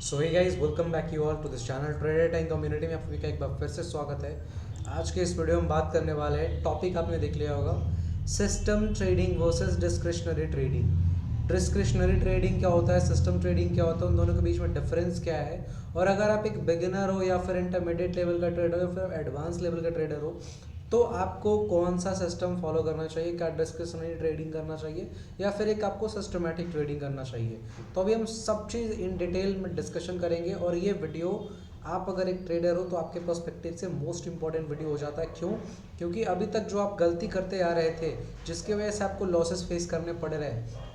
So hey guys, welcome back you all to this channel trader time community में आपका एक बार फिर से स्वागत है। आज के इस वीडियो में बात करने वाले हैं, टॉपिक आपने देख लिया होगा, system trading versus discretionary trading. Discretionary trading क्या होता है, सिस्टम ट्रेडिंग क्या होता है, उन दोनों के बीच में डिफरेंस क्या है, और अगर आप एक बिगिनर हो या फिर इंटरमीडिएट लेवल का ट्रेडर हो या फिर एडवांस लेवल का ट्रेडर हो तो आपको कौन सा सिस्टम फॉलो करना चाहिए, क्या डिस्क्रिशनरी ट्रेडिंग करना चाहिए या फिर एक आपको सिस्टमैटिक ट्रेडिंग करना चाहिए। तो अभी हम सब चीज़ इन डिटेल में डिस्कशन करेंगे और ये वीडियो आप अगर एक ट्रेडर हो तो आपके पर्सपेक्टिव से मोस्ट इंपॉर्टेंट वीडियो हो जाता है। क्यों? क्योंकि अभी तक जो आप गलती करते आ रहे थे जिसकी वजह से आपको लॉसेस फेस करने पड़ रहे हैं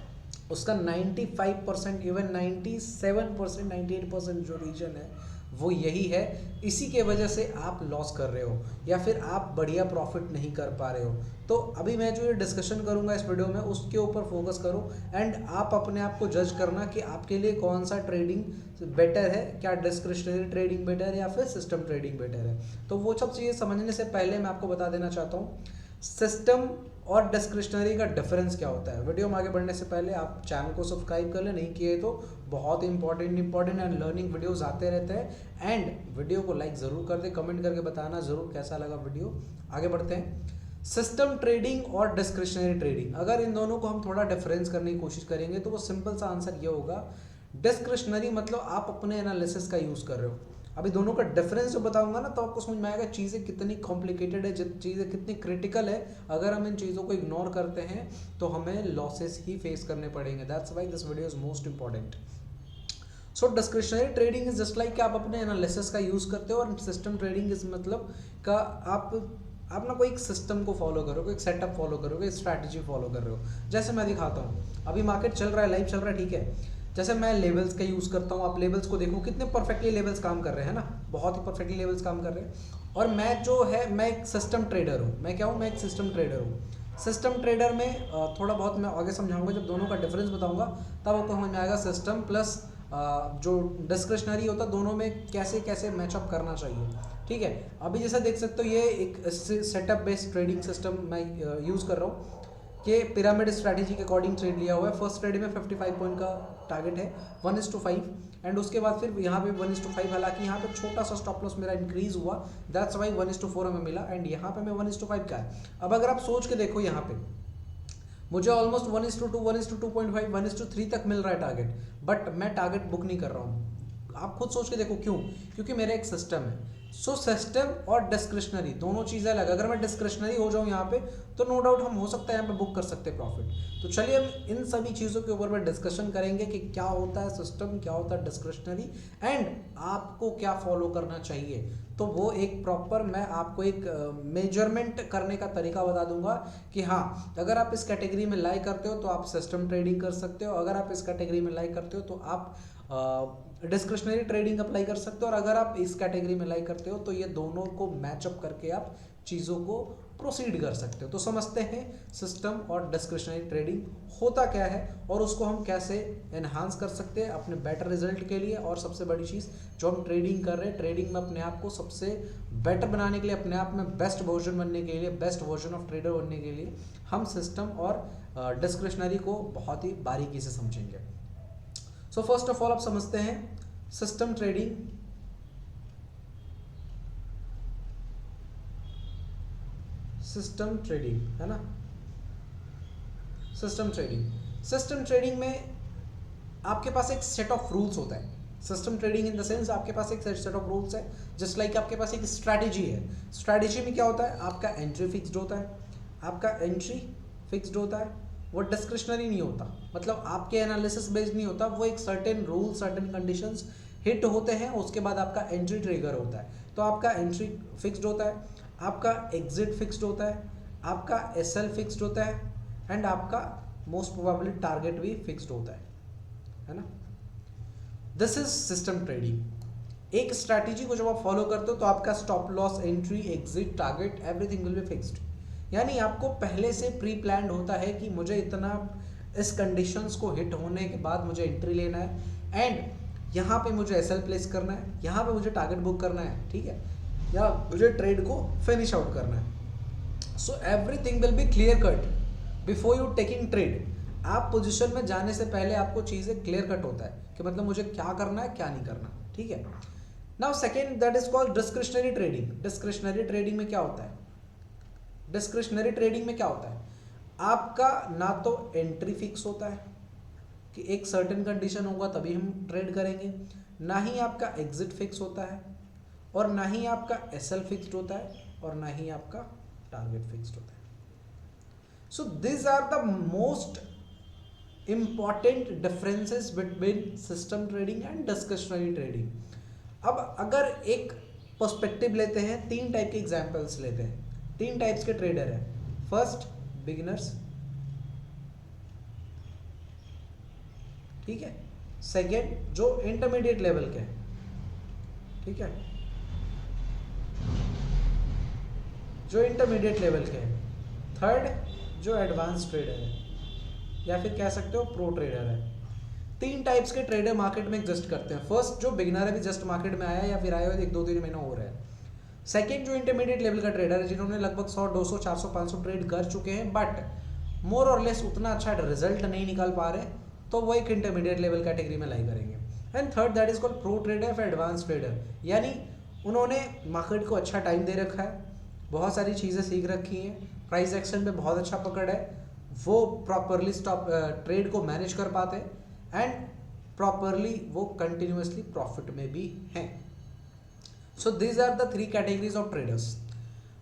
उसका 95% इवन 97% 98% जो रीजन है वो यही है। इसी के वजह से आप लॉस कर रहे हो या फिर आप बढ़िया प्रॉफिट नहीं कर पा रहे हो। तो अभी मैं जो ये डिस्कशन करूंगा इस वीडियो में उसके ऊपर फोकस करो एंड आप अपने आप को जज करना कि आपके लिए कौन सा ट्रेडिंग बेटर है, क्या डिस्क्रिशनरी ट्रेडिंग बेटर है या फिर सिस्टम ट्रेडिंग बेटर है। तो वो सब चीज़ें समझने से पहले मैं आपको बता देना चाहता हूँ सिस्टम और डिस्क्रिशनरी का डिफरेंस क्या होता है। वीडियो में आगे बढ़ने से पहले आप चैनल को सब्सक्राइब कर ले, नहीं किए तो बहुत इंपॉर्टेंट एंड लर्निंग वीडियोस आते रहते हैं। एंड वीडियो को लाइक ज़रूर कर दे, कमेंट करके बताना ज़रूर कैसा लगा वीडियो। आगे बढ़ते हैं। सिस्टम ट्रेडिंग और डिस्क्रिशनरी ट्रेडिंग, अगर इन दोनों को हम थोड़ा डिफरेंस करने की कोशिश करेंगे तो वो सिंपल सा आंसर ये होगा, डिस्क्रिशनरी मतलब आप अपने एनालिसिस का यूज़ कर रहे हो। अभी दोनों का डिफरेंस जो बताऊंगा ना तो आपको समझ में आएगा चीज़ें कितनी कॉम्प्लिकेटेड है, चीज़ें कितनी क्रिटिकल है। अगर हम इन चीज़ों को इग्नोर करते हैं तो हमें लॉसेस ही फेस करने पड़ेंगे। That's why this video is most important. So discretionary trading is just like कि आप अपने एनालिसिस का यूज़ करते हो, और सिस्टम ट्रेडिंग इज मतलब का आप ना कोई एक सिस्टम को फॉलो करोगे, एक सेटअप फॉलो करोगे, एक स्ट्रैटेजी फॉलो कर रहे हो। जैसे मैं दिखाता हूँ, अभी मार्केट चल रहा है, लाइव चल रहा है, ठीक है। जैसे मैं लेवल्स का यूज़ करता हूँ, आप लेवल्स को देखो कितने परफेक्टली लेवल्स काम कर रहे हैं ना, बहुत ही परफेक्टली लेवल्स काम कर रहे हैं। और मैं जो है मैं एक सिस्टम ट्रेडर हूँ। मैं क्या हूँ? मैं एक सिस्टम ट्रेडर हूँ। सिस्टम ट्रेडर में थोड़ा बहुत मैं आगे समझाऊंगा, जब दोनों का डिफरेंस बताऊंगा तब आपको समझ में आएगा सिस्टम प्लस जो डिस्क्रिशनरी होता है दोनों में कैसे कैसे मैचअप करना चाहिए। ठीक है, अभी जैसा देख सकते हो ये एक सेटअप बेस्ड ट्रेडिंग सिस्टम मैं यूज़ कर रहा हूँ कि पिरामिड स्ट्रैटेजी के अकॉर्डिंग ट्रेड लिया हुआ है। फर्स्ट ट्रेड में 55 पॉइंट का टारगेट है, 1:5 एंड उसके बाद फिर यहाँ पे 1:5, हालांकि यहाँ पे छोटा सा स्टॉप लॉस मेरा इंक्रीज हुआ, दैट्स वाई 1:4 हमें मिला एंड यहाँ पे मैं 1:5 का है। अब अगर आप सोच के देखो यहाँ पे मुझे ऑलमोस्ट 1:2, 1:2.5, 1:3 तक मिल रहा है टारगेट, बट मैं टारगेट बुक नहीं कर रहा हूँ। आप खुद सोच के देखो क्यों? क्योंकि मेरा एक सिस्टम है। सो सिस्टम और डिस्क्रिशनरी दोनों चीज़ें अलग। अगर मैं डिस्क्रिशनरी हो जाऊँ यहाँ पे तो नो डाउट हम हो सकता है यहाँ पे बुक कर सकते हैं प्रॉफिट। तो चलिए हम इन सभी चीज़ों के ऊपर में डिस्कशन करेंगे कि क्या होता है सिस्टम, क्या होता है डिस्क्रिशनरी एंड आपको क्या फॉलो करना चाहिए। तो वो एक प्रॉपर मैं आपको एक मेजरमेंट करने का तरीका बता दूंगा कि हाँ, अगर आप इस कैटेगरी में लाई करते हो तो आप सिस्टम ट्रेडिंग कर सकते हो, अगर आप इस कैटेगरी में लाई करते हो तो आप डिस्क्रिशनरी ट्रेडिंग अप्लाई कर सकते हो, और अगर आप इस कैटेगरी में लाई करते हो तो ये दोनों को मैचअप करके आप चीज़ों को प्रोसीड कर सकते हो। तो समझते हैं सिस्टम और डिस्क्रिशनरी ट्रेडिंग होता क्या है और उसको हम कैसे एनहांस कर सकते हैं अपने बेटर रिजल्ट के लिए। और सबसे बड़ी चीज़ जो हम ट्रेडिंग कर रहे हैं, ट्रेडिंग में अपने आप को सबसे बेटर बनाने के लिए, अपने आप में बेस्ट वर्जन बनने के लिए, बेस्ट वर्जन ऑफ ट्रेडर बनने के लिए हम सिस्टम और डिस्क्रिशनरी को बहुत ही बारीकी से समझेंगे। सो फर्स्ट ऑफ ऑल आप समझते हैं सिस्टम ट्रेडिंग। सिस्टम ट्रेडिंग है ना, सिस्टम ट्रेडिंग में आपके पास एक सेट ऑफ रूल्स होता है। System trading in the sense आपके पास एक सेट ऑफ रूल्स है, जस्ट लाइक आपके पास एक स्ट्रैटेजी है। स्ट्रैटेजी में क्या होता है? आपका एंट्री फिक्स्ड होता है, आपका एंट्री फिक्स्ड होता है, वो डिस्क्रिशनरी नहीं होता, मतलब आपके एनालिसिस बेस्ड नहीं होता, वो एक certain rule certain conditions hit होते हैं, उसके बाद आपका एंट्री ट्रिगर होता है। तो आपका एंट्री फिक्स्ड होता है, आपका एग्जिट फिक्स्ड होता है, आपका एसएल फिक्स्ड होता है एंड आपका मोस्ट प्रोबेबली टारगेट भी फिक्स्ड होता है ना। This is system trading. एक स्ट्रैटेजी को जब आप फॉलो करते हो तो आपका stop loss, entry, exit, target everything will be fixed. यानी आपको पहले से प्री प्लान्ड होता है कि मुझे इतना इस कंडीशंस को हिट होने के बाद मुझे एंट्री लेना है एंड यहाँ पे मुझे एसएल प्लेस करना है, यहाँ पे मुझे टारगेट बुक करना है, ठीक है, या मुझे ट्रेड को फिनिश आउट करना है। So everything will be clear cut before you taking trade. आप पोजीशन में जाने से पहले आपको चीज़ें क्लियर कट होता है कि मतलब मुझे क्या करना है क्या नहीं करना, ठीक है। Now second that is called discretionary trading. Discretionary trading में क्या होता है? डिस्क्रिशनरी ट्रेडिंग में क्या होता है? आपका ना तो एंट्री फिक्स होता है कि एक सर्टेन कंडीशन होगा तभी हम ट्रेड करेंगे, ना ही आपका एग्जिट फिक्स होता है, और ना ही आपका एसएल फिक्स्ड होता है, और ना ही आपका टारगेट फिक्स्ड होता है। So this are the most important differences between system trading and discretionary trading. अब अगर एक पर्सपेक्टिव लेते हैं, 3 टाइप के एग्जांपल्स लेते हैं, 3 टाइप्स के ट्रेडर हैं। फर्स्ट बिगिनर्स, ठीक है। सेकेंड जो इंटरमीडिएट लेवल के हैं, ठीक है, जो इंटरमीडिएट लेवल के हैं। थर्ड जो एडवांस ट्रेडर है, या फिर कह सकते हो प्रो ट्रेडर है। 3 टाइप्स के ट्रेडर मार्केट में एग्जिस्ट करते हैं। फर्स्ट जो बिगिनर है, भी जस्ट मार्केट में आया या फिर आया हुआ 1-2-3 महीना हो रहा है। सेकेंड जो इंटरमीडिएट लेवल का ट्रेडर है, जिन्होंने लगभग 100, 200, 400, 500 ट्रेड कर चुके हैं, बट मोर और लेस उतना अच्छा रिजल्ट नहीं निकाल पा रहे, तो वो एक इंटरमीडिएट लेवल कैटेगरी में लाई करेंगे। And third that is called pro trader for advance trader, यानी उन्होंने मार्केट को अच्छा टाइम दे रखा है, बहुत सारी चीज़ें सीख रखी हैं, प्राइस एक्शन पे बहुत अच्छा पकड़ है, वो प्रॉपरली स्टॉप ट्रेड को मैनेज कर पाते हैं, एंड प्रॉपरली वो कंटिन्यूसली प्रॉफिट में भी हैं। So these are the 3 categories of traders.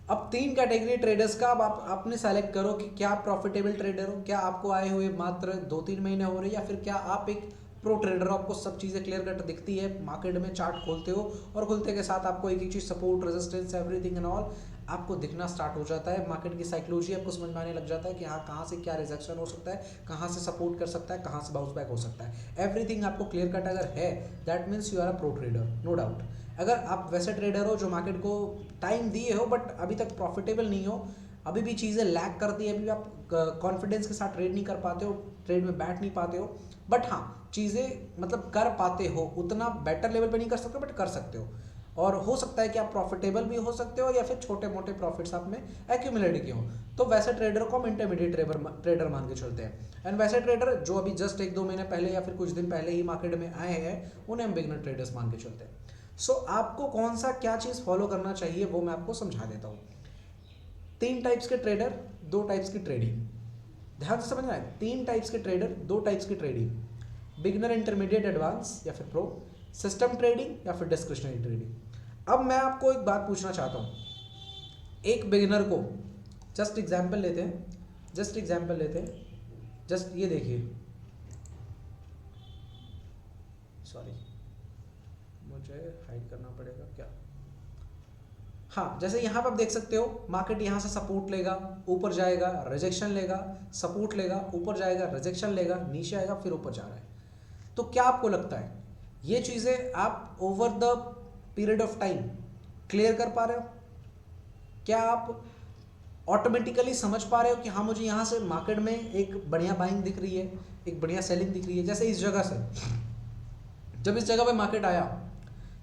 अब 3 कैटेगरी ट्रेडर्स का अब आपने सेलेक्ट करो कि क्या आप प्रॉफिटेबल ट्रेडर हो, क्या आपको आए हुए मात्र 2-3 महीने हो रहे हैं, या फिर क्या आप एक प्रो ट्रेडर हो, आपको सब चीज़ें क्लियर कट दिखती है, मार्केट में चार्ट खोलते हो और खुलते के साथ आपको एक एक चीज़ support, resistance, everything and all आपको दिखना स्टार्ट हो जाता है। मार्केट की साइकोलॉजी आपको समझ में आने लग जाता है कि हाँ कहाँ से क्या रिजेक्शन हो सकता है, कहाँ से सपोर्ट कर सकता है, कहाँ से बाउंस बैक हो सकता है। एवरीथिंग आपको क्लियर कट अगर है, that means you are a pro trader, no doubt. अगर आप वैसे ट्रेडर हो जो मार्केट को टाइम दिए हो बट अभी तक प्रॉफिटेबल नहीं हो, अभी भी चीज़ें लैग करती है, अभी भी आप कॉन्फिडेंस के साथ ट्रेड नहीं कर पाते हो, ट्रेड में बैठ नहीं पाते हो, बट हाँ चीज़ें मतलब कर पाते हो, उतना बेटर लेवल पे नहीं कर सकते बट कर सकते हो, और हो सकता है कि आप प्रॉफिटेबल भी हो सकते हो या फिर छोटे मोटे प्रॉफिट्स आप में एक्यूमुलेट किए हो। तो वैसे ट्रेडर को हम इंटरमीडिएट ट्रेडर मान के चलते हैं। एंड वैसे ट्रेडर जो अभी जस्ट 1-2 महीने पहले या फिर कुछ दिन पहले ही मार्केट में आए हैं, उन्हें हम बिगिनर ट्रेडर्स मान के चलते हैं। सो आपको कौन सा क्या चीज़ फॉलो करना चाहिए वो मैं आपको समझा देता हूँ। 3 टाइप्स के ट्रेडर, 2 टाइप्स की ट्रेडिंग, ध्यान से समझना है। 3 टाइप्स के ट्रेडर, 2 टाइप्स की ट्रेडिंग, बिगिनर, इंटरमीडिएट, एडवांस या फिर प्रो, सिस्टम ट्रेडिंग या फिर डिस्क्रिशनरी ट्रेडिंग। अब मैं आपको एक बात पूछना चाहता हूँ, एक बिगिनर को जस्ट एग्जाम्पल लेते हैं, जस्ट ये देखिए, सॉरी मुझे हाइड करना पड़ेगा क्या, हाँ जैसे यहाँ पर आप देख सकते हो मार्केट यहाँ से सपोर्ट लेगा, ऊपर जाएगा, रिजेक्शन लेगा, सपोर्ट लेगा, ऊपर जाएगा, रिजेक्शन लेगा, नीचे आएगा, फिर ऊपर जा रहा है। तो क्या आपको लगता है ये चीज़ें आप over the period of time clear कर पा रहे हो? क्या आप ऑटोमेटिकली समझ पा रहे हो कि हाँ मुझे यहाँ से मार्केट में एक बढ़िया बाइंग दिख रही है, एक बढ़िया सेलिंग दिख रही है? जैसे इस जगह से जब इस जगह पे मार्केट आया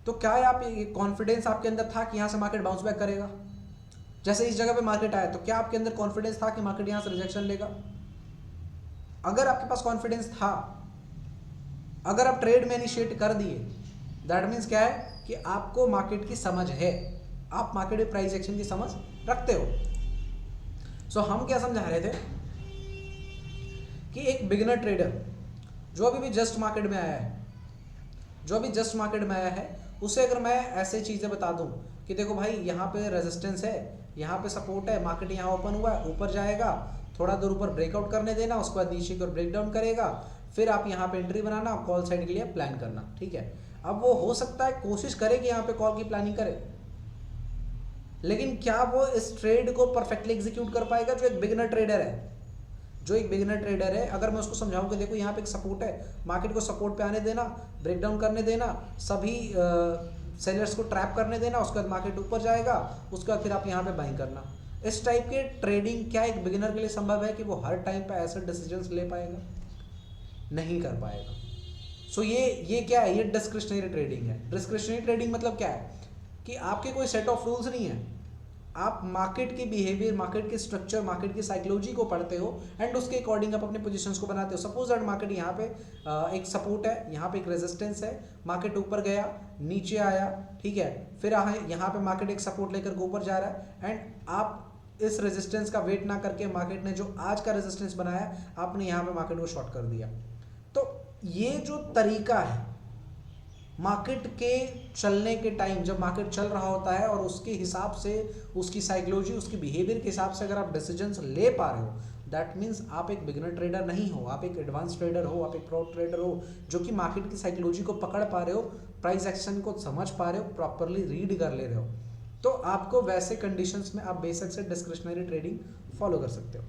तो क्या आप ये कॉन्फिडेंस आपके अंदर था कि यहाँ से मार्केट बाउंस बैक करेगा? जैसे इस जगह पे मार्केट आया तो क्या आपके अंदर कॉन्फिडेंस था कि मार्केट यहाँ से रिजेक्शन लेगा? अगर आपके पास कॉन्फिडेंस था, अगर आप ट्रेड में इनिशिएट कर दिए, दैट मीन्स क्या है कि आपको मार्केट की समझ है, आप मार्केट में प्राइस एक्शन की समझ रखते हो। सो हम क्या समझा रहे थे कि एक बिगिनर ट्रेडर जो अभी भी जस्ट मार्केट में आया है, उसे अगर मैं ऐसे चीज़ें बता दूं कि देखो भाई यहाँ पे रेजिस्टेंस है, यहाँ पे सपोर्ट है, मार्केट यहाँ ओपन हुआ है, ऊपर जाएगा, थोड़ा दूर ऊपर ब्रेकआउट करने देना, उसके बाद नीचे की ओर ब्रेक डाउन करेगा, फिर आप यहाँ पे एंट्री बनाना, कॉल साइड के लिए प्लान करना, ठीक है। अब वो हो सकता है कोशिश करे कि यहाँ पे कॉल की प्लानिंग करे, लेकिन क्या वो इस ट्रेड को परफेक्टली एग्जीक्यूट कर पाएगा? जो एक बिगिनर ट्रेडर है, अगर मैं उसको समझाऊं कि देखो यहाँ पे एक सपोर्ट है, मार्केट को सपोर्ट पे आने देना, ब्रेक डाउन करने देना, सभी सेलर्स को ट्रैप करने देना, उसके बाद मार्केट ऊपर जाएगा, उसके बाद फिर आप यहाँ पे बाइंग करना, इस टाइप के ट्रेडिंग क्या एक बिगिनर के लिए संभव है कि वो हर टाइम पे ऐसे डिसीजंस ले पाएगा? नहीं कर पाएगा। सो ये क्या है? ये डिस्क्रिशनरी ट्रेडिंग है। डिस्क्रिशनरी ट्रेडिंग मतलब क्या है कि आपके कोई सेट ऑफ रूल्स नहीं है, आप मार्केट की बिहेवियर, मार्केट की स्ट्रक्चर, मार्केट की साइकोलॉजी को पढ़ते हो एंड उसके अकॉर्डिंग आप अपने पोजीशंस को बनाते हो। सपोज दैट मार्केट यहाँ पे एक सपोर्ट है, यहाँ पे एक रेजिस्टेंस है, मार्केट ऊपर गया, नीचे आया, ठीक है, फिर यहाँ पे मार्केट एक सपोर्ट लेकर ऊपर जा रहा है एंड आप इस रेजिस्टेंस का वेट ना करके मार्केट ने जो आज का रेजिस्टेंस बनाया आपने यहाँ पे मार्केट को शॉर्ट कर दिया। तो ये जो तरीका है मार्केट के चलने के टाइम, जब मार्केट चल रहा होता है और उसके हिसाब से, उसकी साइकोलॉजी, उसकी बिहेवियर के हिसाब से अगर आप डिसीजंस ले पा रहे हो, दैट मीन्स आप एक बिगिनर ट्रेडर नहीं हो, आप एक एडवांस ट्रेडर हो, आप एक प्रो ट्रेडर हो जो कि मार्केट की साइकोलॉजी को पकड़ पा रहे हो, प्राइस एक्शन को समझ पा रहे हो, प्रॉपरली रीड कर ले रहे हो। तो आपको वैसे कंडीशंस में आप बेसिक से डिस्क्रिशनरी ट्रेडिंग फॉलो कर सकते हो।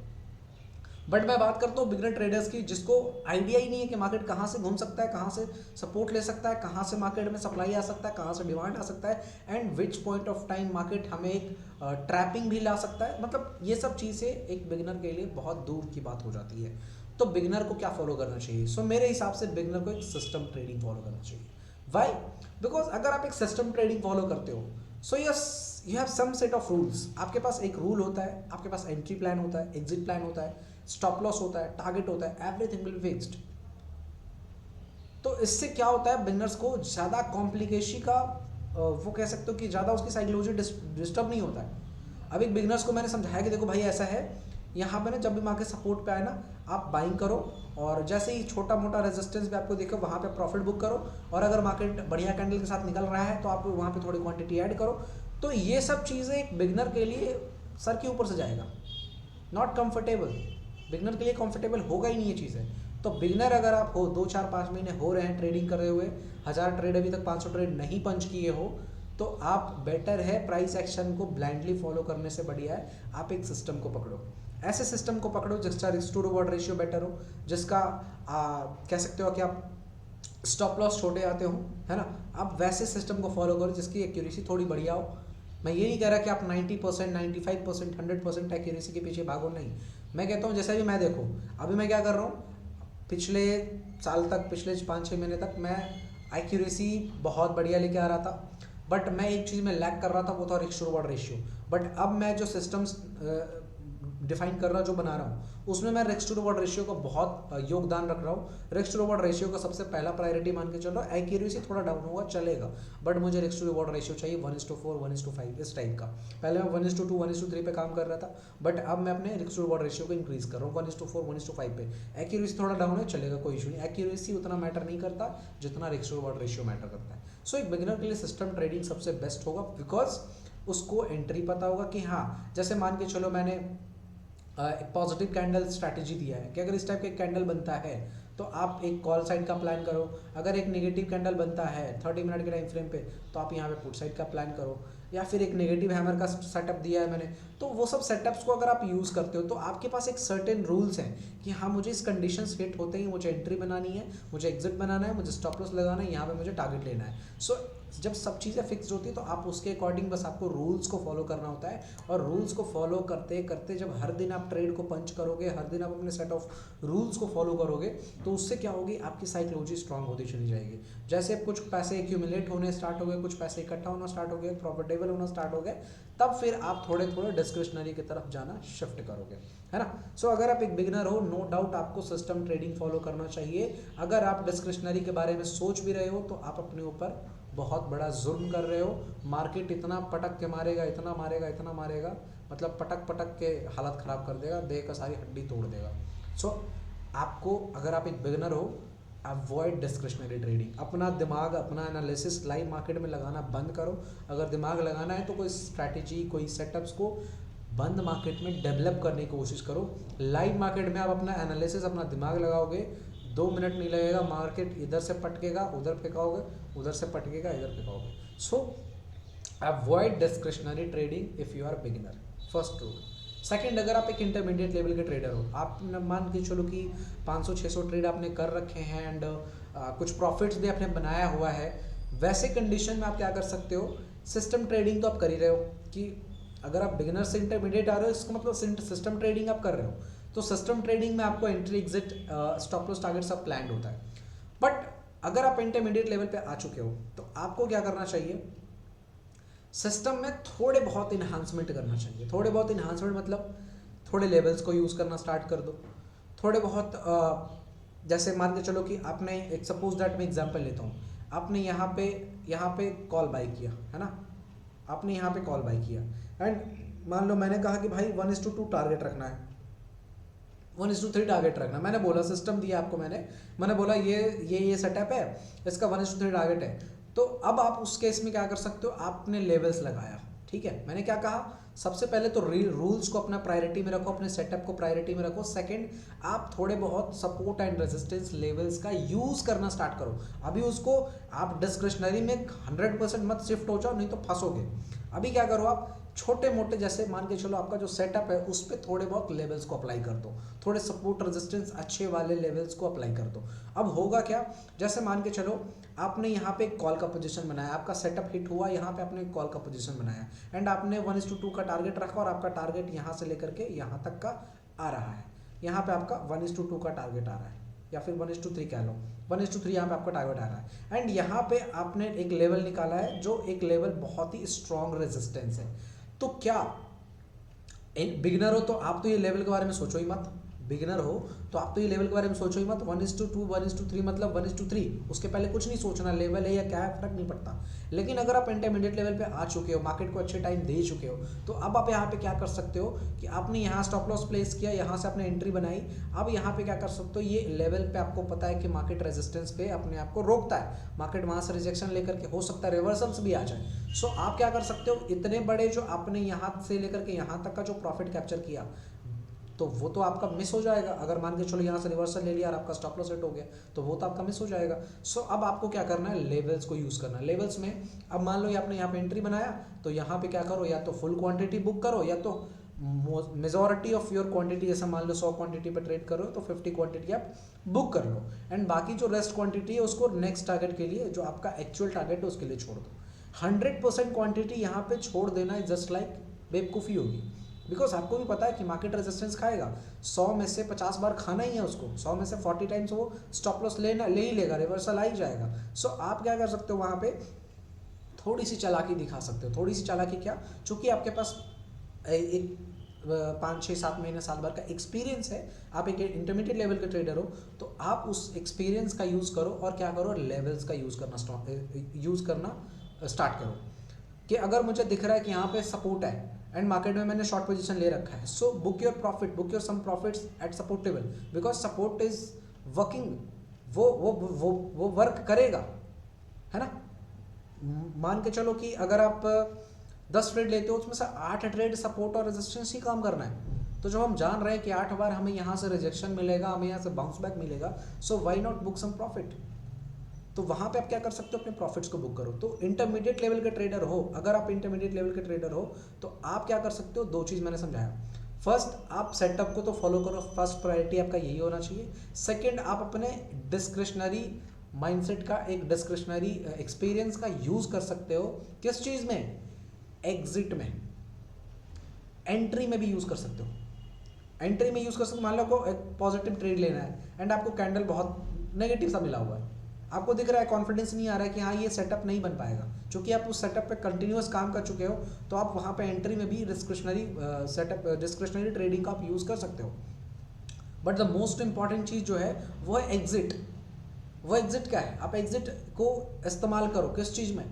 बट मैं बात करता हूँ बिगनर ट्रेडर्स की, जिसको आइडिया ही नहीं है कि मार्केट कहाँ से घूम सकता है, कहाँ से सपोर्ट ले सकता है, कहाँ से मार्केट में सप्लाई आ सकता है, कहाँ से डिमांड आ सकता है and which point of time market हमें एक ट्रैपिंग भी ला सकता है। मतलब ये सब चीज़ें एक बिगनर के लिए बहुत दूर की बात हो जाती है। तो बिगनर को क्या फॉलो करना चाहिए? सो मेरे हिसाब से बिगनर को एक सिस्टम ट्रेडिंग फॉलो करना चाहिए। वाई? बिकॉज अगर आप एक सिस्टम ट्रेडिंग फॉलो करते हो, so you have some set of rules. आपके पास एक रूल होता है, आपके पास एंट्री प्लान होता है, एग्जिट प्लान होता है, स्टॉप लॉस होता है, टारगेट होता है, एवरीथिंग विल बी फिक्स्ड। तो इससे क्या होता है, बिगनर्स को ज़्यादा कॉम्प्लिकेशन का वो कह सकते हो कि ज़्यादा उसकी साइकोलॉजी डिस्टर्ब नहीं होता है। अब एक बिगनर्स को मैंने समझाया कि देखो भाई ऐसा है, यहाँ पे ना जब भी मार्केट सपोर्ट पे आए ना आप बाइंग करो और जैसे ही छोटा मोटा रेजिस्टेंस भी आपको दिखे वहाँ पे प्रॉफिट बुक करो, और अगर मार्केट बढ़िया कैंडल के साथ निकल रहा है तो आप वहाँ पे थोड़ी क्वांटिटी ऐड करो। तो ये सब चीज़ें एक बिगनर के लिए सर के ऊपर से जाएगा, नॉट कंफर्टेबल। बिगनर के लिए कंफर्टेबल होगा ही नहीं ये चीज़ें। तो बिगनर अगर आप हो, 2-4-5 महीने हो रहे हैं ट्रेडिंग कर रहे हुए, 1000 ट्रेड अभी तक 500 ट्रेड नहीं पंच किए हो, तो आप बेटर है प्राइस एक्शन को ब्लाइंडली फॉलो करने से बढ़िया है आप एक सिस्टम को पकड़ो। ऐसे सिस्टम को पकड़ो जिसका risk to reward ratio better हो, जिसका कह सकते हो कि आप स्टॉप लॉस छोटे आते हो, है ना। आप वैसे सिस्टम को फॉलो करो जिसकी एक्यूरेसी थोड़ी बढ़िया हो। मैं ये नहीं कह रहा कि आप 90%, 95%, 100% एक्यूरेसी के पीछे भागो, नहीं। मैं कहता हूँ जैसा भी मैं देखो, अभी मैं क्या कर रहा हूँ, पिछले साल तक, पिछले 5-6 महीने तक मैं एक्यूरेसी बहुत बढ़िया लेके आ रहा था, बट मैं एक चीज़ में लैक कर रहा था, वो था risk to reward ratio. But अब मैं जो सिस्टम्स डिफाइन कर रहा जो बना रहा हूँ उसमें मैं रिस्क टू रिवॉर्ड रेशियो का बहुत योगदान रख रहा हूँ। रिस्क टू रिवॉर्ड रेशियो का सबसे पहला प्रायोरिटी मान के चल रहा हूँ। एक्यूरेसी थोड़ा डाउन होगा चलेगा, बट मुझे रिस्क टू रिवॉर्ड रेशियो चाहिए 1:4, 1:5 इस टाइप का। पहले मैं 1:2, 1:3 पे काम कर रहा था, बट अब मैं अपने रिस्क टू रिवॉर्ड रेशियो को इंक्रीज कर रहा हूँ 1:4, 1:5 पे। एक्यूरेसी थोड़ा डाउन है चलेगा, कोई इशू नहीं। एक्यूरेसी उतना मैटर नहीं करता जितना risk to reward ratio matter करता है। सो एक बिगिनर के लिए सिस्टम ट्रेडिंग सबसे बेस्ट होगा, बिकॉज उसको एंट्री पता होगा कि हाँ, जैसे मान के चलो मैंने एक पॉजिटिव कैंडल स्ट्रैटेजी दिया है कि अगर इस टाइप का कैंडल बनता है तो आप एक कॉल साइड का प्लान करो। अगर एक नेगेटिव कैंडल बनता है 30 मिनट के टाइम फ्रेम पे तो आप यहाँ पे पुट साइड का प्लान करो। या फिर एक नेगेटिव हैमर का सेटअप दिया है मैंने, तो वो सब सेटअप्स को अगर आप यूज़ करते हो तो आपके पास एक सर्टेन रूल्स हैं कि हाँ मुझे इस कंडीशंस हिट होते ही मुझे एंट्री बनानी है, मुझे एग्जिट बनाना है, मुझे स्टॉप लॉस लगाना है, यहाँ पे मुझे टारगेट लेना है। सो जब सब चीज़ें फिक्स होती है तो आप उसके अकॉर्डिंग बस आपको रूल्स को फॉलो करना होता है। और रूल्स को फॉलो करते करते जब हर दिन आप ट्रेड को पंच करोगे, हर दिन आप अपने सेट ऑफ रूल्स को फॉलो करोगे, तो उससे क्या होगी, आपकी साइकोलॉजी स्ट्रांग होती चली जाएगी। जैसे कुछ पैसे एक्यूमुलेट होने स्टार्ट हो गए, कुछ पैसे इकट्ठा होना स्टार्ट हो गए, प्रॉफिटेबल होना स्टार्ट हो गए, तब फिर आप थोड़े थोड़े डिस्क्रिशनरी की तरफ जाना शिफ्ट करोगे, है ना। सो अगर आप एक बिगिनर हो, नो डाउट आपको सिस्टम ट्रेडिंग फॉलो करना चाहिए। अगर आप डिस्क्रिशनरी के बारे में सोच भी रहे हो तो आप अपने ऊपर बहुत बड़ा जुर्म कर रहे हो। मार्केट इतना पटक के मारेगा, इतना मारेगा, इतना मारेगा, मतलब पटक पटक के हालत ख़राब कर देगा, देह का सारी हड्डी तोड़ देगा। सो आपको, अगर आप एक बिगिनर हो, अवॉइड डिस्क्रिशनरी ट्रेडिंग। अपना दिमाग, अपना एनालिसिस लाइव मार्केट में लगाना बंद करो। अगर दिमाग लगाना है तो कोई स्ट्रैटेजी, कोई सेटअप्स को बंद मार्केट में डेवलप करने की कोशिश करो। लाइव मार्केट में आप अपना एनालिसिस, अपना दिमाग लगाओगे, 2 मिनट नहीं लगेगा, मार्केट इधर से पटकेगा, उधर फेंकाओगे, उधर से पटकेगा, इधर फेंकाओगे। So avoid discretionary trading if you are beginner, first rule. Second, अगर आप एक इंटरमीडिएट लेवल के ट्रेडर हो, आप मान के चलो कि 500-600 ट्रेड आपने कर रखे हैं एंड कुछ प्रॉफिट्स भी आपने बनाया हुआ है, वैसे कंडीशन में आप क्या कर सकते हो, सिस्टम ट्रेडिंग तो आप कर ही रहे हो कि अगर आप बिगिनर से इंटरमीडिएट आ रहे हो, इसका मतलब सिस्टम ट्रेडिंग आप कर रहे हो। तो सिस्टम ट्रेडिंग में आपको entry, exit, stop loss, target सब प्लान्ड होता है। बट अगर आप इंटरमीडिएट लेवल पे आ चुके हो तो आपको क्या करना चाहिए, सिस्टम में थोड़े बहुत इन्हांसमेंट करना चाहिए। थोड़े बहुत इन्हांसमेंट मतलब थोड़े लेवल्स को यूज़ करना स्टार्ट कर दो। थोड़े बहुत जैसे मान के चलो कि आपने एक सपोज दैट मैं एग्जांपल लेता हूँ, आपने यहाँ पे कॉल बाय किया है ना, आपने यहाँ पे कॉल बाय किया एंड मान लो मैंने कहा कि भाई 1:2 टारगेट रखना है, 1:3 टारगेट रखना। मैंने बोला सिस्टम दिया आपको, मैंने बोला ये सेटअप है, इसका 1:3 टारगेट है। तो अब आप उस केस में क्या कर सकते हो, आपने लेवल्स लगाया, ठीक है। मैंने क्या कहा, सबसे पहले तो रूल्स को अपना प्रायोरिटी में रखो, अपने सेटअप को प्रायोरिटी में रखो। सेकंड, आप थोड़े बहुत सपोर्ट एंड रेजिस्टेंस लेवल्स का यूज करना स्टार्ट करो। अभी उसको आप डिस्क्रिशनरी में 100% मत शिफ्ट हो जाओ, नहीं तो फंसोगे। अभी क्या करो, आप छोटे मोटे जैसे मान के चलो आपका जो सेटअप है उस पर थोड़े बहुत लेवल्स को अप्लाई कर दो, थोड़े सपोर्ट रेजिस्टेंस अच्छे वाले लेवल्स को अप्लाई कर दो। अब होगा क्या, जैसे मान के चलो आपने यहाँ पे एक कॉल का पोजीशन बनाया, आपका सेटअप हिट हुआ, यहाँ पे आपने एक कॉल का पोजीशन बनाया एंड आपने 1:2 का टारगेट रखा और आपका टारगेट यहाँ से लेकर के यहाँ तक का आ रहा है। यहाँ पे आपका 1:2 का टारगेट आ रहा है या फिर 1:3 कह लो, 1:3 यहाँ पे आपका टारगेट आ रहा है एंड यहाँ पे आपने एक लेवल निकाला है जो एक लेवल बहुत ही स्ट्रॉन्ग रेजिस्टेंस है। तो क्या बिगिनर हो तो आप तो ये लेवल के बारे में सोचो ही मत, बिगिनर हो तो आप तो ये लेवल के बारे में सोचो ही मत। 1:2 1:3 मतलब 1:3, उसके पहले कुछ नहीं सोचना, लेवल है या क्या है फर्क नहीं पड़ता। लेकिन अगर आप इंटरमीडिएट लेवल पे आ चुके हो, मार्केट को अच्छे टाइम दे चुके हो, तो अब आप यहाँ पे क्या कर सकते हो कि आपने यहाँ स्टॉप लॉस प्लेस किया, यहाँ से आपने एंट्री बनाई। अब यहाँ पे क्या कर सकते हो, ये लेवल पे आपको पता है कि मार्केट रेजिस्टेंस पे अपने आप को रोकता है, मार्केट वहाँ से रिजेक्शन लेकर के हो सकता है रिवर्सल्स भी आ जाए। सो आप क्या कर सकते हो, इतने बड़े जो आपने यहाँ से लेकर के यहाँ तक का जो प्रॉफिट कैप्चर किया तो वो तो आपका मिस हो जाएगा। अगर मान के चलो यहाँ से रिवर्सल ले लिया और आपका स्टॉप लॉस हिट हो गया तो वो तो आपका मिस हो जाएगा। सो अब आपको क्या करना है, लेवल्स को यूज़ करना है। लेवल्स में अब मान लो आपने यहाँ पे एंट्री बनाया तो यहाँ पे क्या करो, या तो फुल क्वांटिटी बुक करो या तो मेजॉरिटी ऑफ योर क्वांटिटी, जैसे मान लो 100 क्वांटिटी पर ट्रेड करो तो 50 क्वांटिटी आप बुक कर लो एंड बाकी जो रेस्ट क्वांटिटी है उसको नेक्स्ट टारगेट के लिए, जो आपका एक्चुअल टारगेट है उसके लिए छोड़ दो। 100% क्वांटिटी यहाँ पे छोड़ देना इज जस्ट लाइक बेवकूफ़ी होगी, बिकॉज आपको भी पता है कि मार्केट रेजिस्टेंस खाएगा, 100 में से 50 बार खाना ही है उसको, 100 में से 40 टाइम्स वो स्टॉप लॉस ले ही लेगा, रिवर्सल आ ही जाएगा। सो आप क्या कर सकते हो, वहाँ पे थोड़ी सी चालाकी दिखा सकते हो। थोड़ी सी चालाकी क्या, चूँकि आपके पास एक 5, 6, 7 महीने साल भर का एक्सपीरियंस है, आप एक इंटरमीडिएट लेवल के ट्रेडर हो, तो आप उस एक्सपीरियंस का यूज़ करो और क्या करो, लेवल्स का यूज़ करना स्टार्ट करो। कि अगर मुझे दिख रहा है कि यहाँ पे सपोर्ट है एंड मार्केट में मैंने शॉर्ट पोजीशन ले रखा है, so book your profit, book your some profits at support level, because support is working, वो वर्क करेगा, है ना। मान के चलो कि अगर आप 10 ट्रेड लेते हो उसमें से 8 ट्रेड सपोर्ट और रेजिस्टेंस ही काम करना है। तो जब हम जान रहे हैं कि 8 बार हमें यहाँ से रिजेक्शन मिलेगा, हमें यहाँ से बाउंस बैक मिलेगा, so why not book some profit. तो वहाँ पे आप क्या कर सकते हो, अपने प्रॉफिट्स को बुक करो। तो इंटरमीडिएट लेवल के ट्रेडर हो, अगर आप इंटरमीडिएट लेवल के ट्रेडर हो तो आप क्या कर सकते हो, 2 चीज़ मैंने समझाया। फर्स्ट, आप सेटअप को तो फॉलो करो, फर्स्ट प्रायोरिटी आपका यही होना चाहिए। सेकंड, आप अपने डिस्क्रिशनरी माइंडसेट का, एक डिस्क्रिशनरी एक्सपीरियंस का यूज़ कर सकते हो। किस चीज़ में, एग्जिट में, एंट्री में भी यूज़ कर सकते हो। एंट्री में यूज़ कर सकते हो, मान लो आपको एक पॉजिटिव ट्रेड लेना है एंड आपको कैंडल बहुत नेगेटिव सा मिला हुआ है, आपको दिख रहा है, कॉन्फिडेंस नहीं आ रहा है कि हाँ ये सेटअप नहीं बन पाएगा, क्योंकि आप उस सेटअप पे कंटिन्यूअस काम कर चुके हो, तो आप वहाँ पे एंट्री में भी डिस्क्रिशनरी ट्रेडिंग का आप यूज़ कर सकते हो। बट द मोस्ट इंपॉर्टेंट चीज़ जो है वो है एग्जिट। वो एग्जिट क्या है, आप एग्जिट को इस्तेमाल करो किस चीज़ में,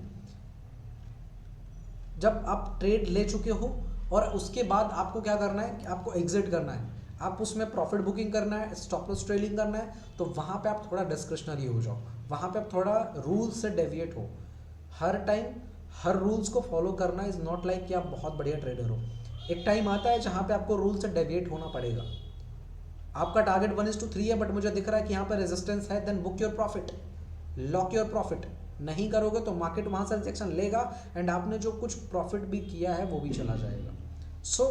जब आप ट्रेड ले चुके हो और उसके बाद आपको क्या करना है कि आपको एग्जिट करना है, आप उसमें प्रॉफिट बुकिंग करना है, स्टॉप लॉस ट्रेडिंग करना है, तो वहाँ पे आप थोड़ा डिस्क्रिशनरी हो जाओ, वहाँ पे आप थोड़ा रूल्स से डेविएट हो। हर टाइम हर रूल्स को फॉलो करना इज़ नॉट लाइक कि आप बहुत बढ़िया ट्रेडर हो। एक टाइम आता है जहाँ पे आपको रूल से डेविएट होना पड़ेगा। आपका टारगेट 1:3 है बट मुझे दिख रहा है कि यहाँ पर रेजिस्टेंस है, then book your profit, lock your profit. नहीं करोगे तो मार्केट वहाँ से रिजेक्शन लेगा एंड आपने जो कुछ प्रॉफिट भी किया है वो भी चला जाएगा। सो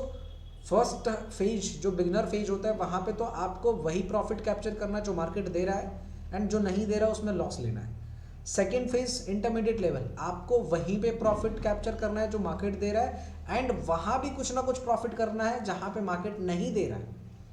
फर्स्ट फेज जो बिगिनर फेज होता है वहाँ पे तो आपको वही प्रॉफिट कैप्चर करना जो मार्केट दे रहा है एंड जो नहीं दे रहा है उसमें लॉस लेना है। सेकेंड फेज इंटरमीडिएट लेवल, आपको वहीं पे प्रॉफिट कैप्चर करना है जो मार्केट दे रहा है एंड वहाँ भी कुछ ना कुछ प्रॉफिट करना है जहाँ पे मार्केट नहीं दे रहा है।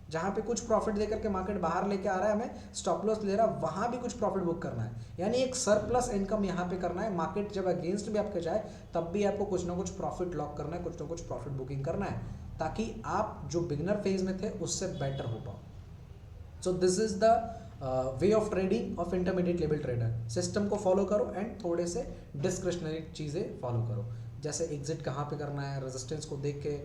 जहाँ पे कुछ प्रॉफिट दे करके मार्केट बाहर लेके आ रहा है, हमें स्टॉप लॉस ले रहा है, वहाँ भी कुछ प्रॉफिट बुक करना है, यानी एक सरप्लस इनकम यहाँ पे करना है। मार्केट जब अगेंस्ट भी आपके जाए तब भी आपको कुछ ना कुछ प्रॉफिट लॉक करना है, कुछ ना कुछ प्रॉफिट बुकिंग करना है, ताकि आप जो बिगनर फेज में थे उससे बेटर हो पाओ। So this is the way of trading of intermediate level trader. System को फॉलो करो एंड थोड़े से डिस्क्रिशनरी चीज़ें फॉलो करो, जैसे एग्जिट कहाँ पे करना है, रेजिस्टेंस को देख के,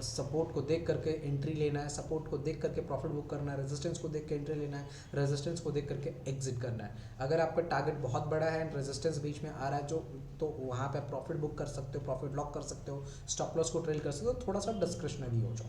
सपोर्ट को देख करके एंट्री लेना है, सपोर्ट को देख करके प्रॉफिट बुक करना है, रेजिस्टेंस को देख के एंट्री लेना है, रेजिस्टेंस को देख करके एग्जिट करना है। अगर आपका टारगेट बहुत बड़ा है एंड रेजिस्टेंस बीच में आ रहा है जो, तो वहाँ पे आप प्रॉफिट बुक कर सकते हो, प्रॉफिट लॉक कर सकते हो, स्टॉप लॉस को ट्रेल कर सकते हो, थोड़ा सा डिस्क्रिशनरी हो जाओ।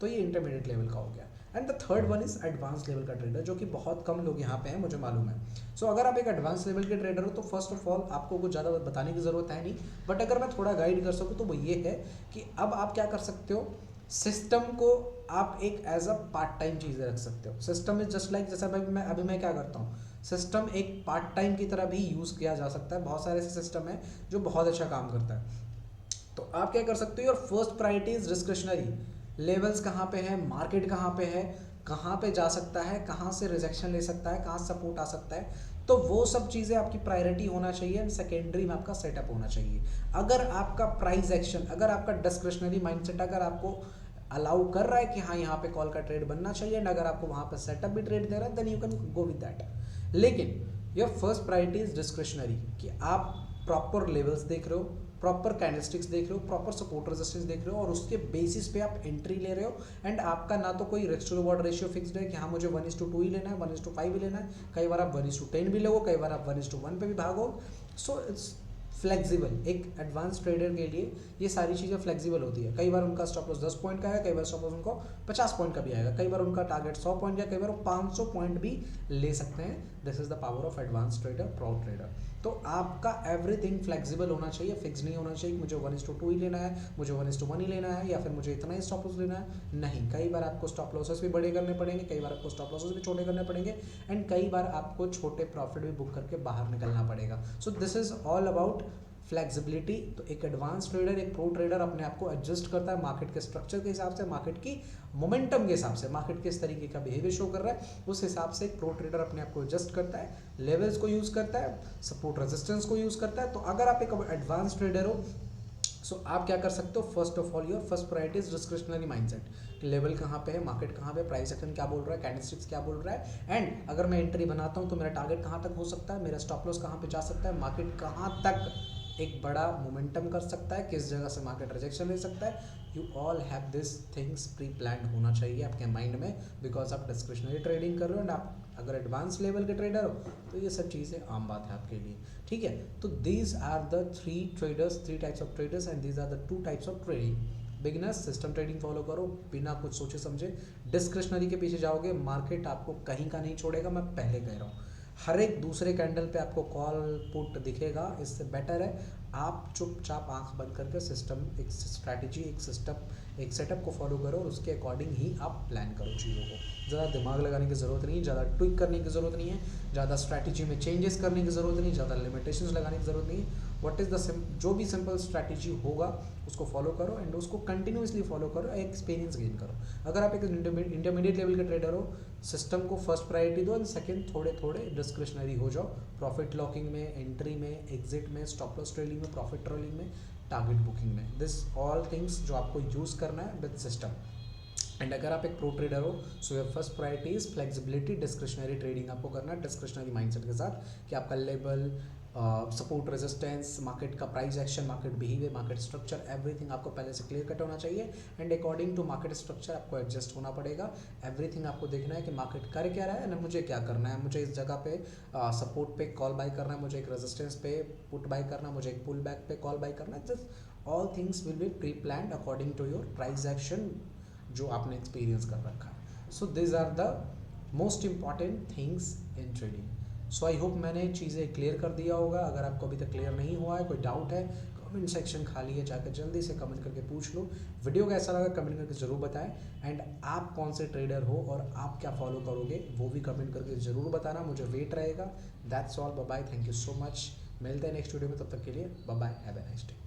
तो ये इंटरमीडिएट लेवल का हो गया। And the third one is advance level का ट्रेडर, जो कि बहुत कम लोग यहाँ पे हैं, मुझे मालूम है। सो अगर आप एक एडवांस लेवल के ट्रेडर हो तो फर्स्ट ऑफ ऑल आपको कुछ ज़्यादा बताने की ज़रूरत है नहीं, बट अगर मैं थोड़ा गाइड कर सकूँ तो वो ये है कि अब आप क्या कर सकते हो, सिस्टम को आप एक एज अ पार्ट टाइम चीज़ रख सकते हो। सिस्टम इज जस्ट लाइक, जैसा अभी मैं क्या करता हूँ, सिस्टम एक पार्ट टाइम की तरह भी यूज़ किया जा सकता है। बहुत सारे ऐसे सिस्टम है जो बहुत अच्छा काम करता है। तो आप क्या कर सकते हो, your first priority is discretionary. Levels कहाँ पे है, मार्केट कहाँ पे है, कहाँ पे जा सकता है, कहाँ से रिजेक्शन ले सकता है, कहाँ सपोर्ट आ सकता है, तो वो सब चीज़ें आपकी प्रायोरिटी होना चाहिए एंड सेकेंडरी में आपका सेटअप होना चाहिए। अगर आपका प्राइस एक्शन, अगर आपका डिस्क्रिशनरी माइंडसेट अगर आपको अलाउ कर रहा है कि हाँ यहाँ पे कॉल का ट्रेड बनना चाहिए एंड अगर आपको वहाँ पे सेटअप भी ट्रेड दे रहा है, then you can go with that. लेकिन your first priority is discretionary, कि आप प्रॉपर लेवल्स देख रहे हो, प्रॉपर कैंडलस्टिक्स देख रहे हो, प्रॉपर सपोर्ट रेजिस्टेंस देख रहे हो और उसके बेसिस पे आप एंट्री ले रहे हो। एंड आपका ना तो कोई risk to reward ratio fixed है कि हाँ मुझे 1:2 ही लेना है, 1:5 ही लेना है, कई बार आप 1:10 भी लोगे, कई बार आप 1:1 पे भी भागो। So it's flexible. एक एडवांस ट्रेडर के लिए ये सारी चीज़ें फ्लेक्सिबल होती है। कई बार उनका स्टॉप लॉस 10 पॉइंट का है, कई बार स्टॉप लॉस उनको 50 पॉइंट का भी आएगा, कई बार उनका टारगेट 100 पॉइंट का, कई बार वो 500 पॉइंट भी ले सकते हैं। This is the power of advance trader, pro trader. तो आपका एवरीथिंग फ्लेक्सिबल होना चाहिए, फिक्स नहीं होना चाहिए कि मुझे 1:2 ही लेना है, मुझे 1:1 ही लेना है, या फिर मुझे इतना ही स्टॉप लॉस लेना है। नहीं, कई बार आपको स्टॉप लॉसेस भी बड़े करने पड़ेंगे, कई बार आपको स्टॉप लॉसेस भी छोटे करने पड़ेंगे एंड कई बार आपको छोटे प्रॉफिट भी बुक करके बाहर निकलना पड़ेगा। So this is all about flexibility. तो एक एडवांस ट्रेडर, एक प्रो ट्रेडर अपने आप को एडजस्ट करता है मार्केट के स्ट्रक्चर के हिसाब से, मार्केट की मोमेंटम के हिसाब से, मार्केट किस तरीके का बिहेवियर शो कर रहा है उस हिसाब से एक प्रो ट्रेडर अपने आप को एडजस्ट करता है, लेवल्स को यूज़ करता है, सपोर्ट रेजिस्टेंस को यूज़ करता है। तो अगर आप एक एडवांस ट्रेडर हो, सो आप क्या कर सकते हो, first of all your first priority is discretionary mindset. Level कहाँ पे है, मार्केट कहाँ पे, प्राइस एक्शन क्या बोल रहा है, कैंडलस्टिक्स क्या बोल रहा है, एंड अगर मैं एंट्री बनाता हूँ तो मेरा टारगेट कहाँ तक हो सकता है, मेरा स्टॉप लॉस कहाँ पे जा सकता है, मार्केट कहाँ तक एक बड़ा मोमेंटम कर सकता है, किस जगह से मार्केट रिजेक्शन ले सकता है। You all have this things pre plan होना चाहिए आपके माइंड में, बिकॉज आप डिस्क्रिशनरी ट्रेडिंग कर रहे हो एंड आप अगर एडवांस लेवल के ट्रेडर हो तो ये सब चीज़ें आम बात है आपके लिए। ठीक है, तो these are the three types of traders and these are the 2 types of trading. Beginners system trading follow करो, बिना कुछ सोचे समझे डिस्क्रिशनरी के पीछे जाओगे, मार्केट आपको कहीं का नहीं छोड़ेगा। मैं पहले कह रहा हूँ, हर एक दूसरे कैंडल पे आपको कॉल पुट दिखेगा, इससे बेटर है आप चुपचाप आंख बंद करके सिस्टम, एक स्ट्रैटेजी, एक सिस्टम, एक सेटअप को फॉलो करो और उसके अकॉर्डिंग ही आप प्लान करो चीज़ों को। ज़्यादा दिमाग लगाने की ज़रूरत नहीं है, ज़्यादा ट्विक करने की ज़रूरत नहीं है, ज़्यादा स्ट्रैटेजी में चेंजेस करने की ज़रूरत नहीं, ज़्यादा लिमिटेशंस लगाने की ज़रूरत नहीं है। व्हाट इज़ द जो भी सिंपल स्ट्रैटेजी होगा उसको फॉलो करो एंड उसको कंटिन्यूसली फॉलो करो, एक्सपीरियंस गेन करो। अगर आप एक इंटरमीडिएट लेवल के ट्रेडर हो, सिस्टम को फर्स्ट प्रायोरिटी दो एंड सेकंड थोड़े थोड़े डिस्क्रिशनरी हो जाओ, प्रॉफिट लॉकिंग में, एंट्री में, एग्जिट में, स्टॉप लॉस ट्रेडिंग में, प्रॉफिट ट्रेलिंग में, टारगेट बुकिंग में। दिस ऑल थिंग्स जो आपको यूज़ करना है विद सिस्टम। एंड अगर आप एक प्रो ट्रेडर हो, so your first priority is flexibility, discretionary trading आपको करना है डिस्क्रिशनरी माइंडसेट के साथ, कि आपका लेवल, सपोर्ट रेजिस्टेंस, मार्केट का price action, market behaviour, market structure, everything आपको पहले से क्लियर कट होना चाहिए and according to market structure आपको एडजस्ट होना पड़ेगा। एवरीथिंग आपको देखना है कि मार्केट कर क्या रहा है ना, मुझे क्या करना है, मुझे इस जगह पे सपोर्ट पे कॉल बाय करना है, मुझे एक रेजिस्टेंस पे पुट बाय करना है, मुझे एक पुल बैक पे कॉल बाय करना है। Just all things will be pre planned according to your price action जो आपने एक्सपीरियंस कर रखा है। So this are the most important things in trading. So I hope मैंने चीज़ें क्लियर कर दिया होगा। अगर आपको अभी तक क्लियर नहीं हुआ है, कोई डाउट है, कमेंट सेक्शन खाली है, जाकर जल्दी से कमेंट करके पूछ लो। वीडियो कैसा लगा कमेंट करके ज़रूर बताएं एंड आप कौन से ट्रेडर हो और आप क्या फॉलो करोगे वो भी कमेंट करके ज़रूर बताना, मुझे वेट रहेगा। That's all, bye bye, thank you so much. मिलते हैं नेक्स्ट वीडियो में, तब तक के लिए bye bye, have a nice day.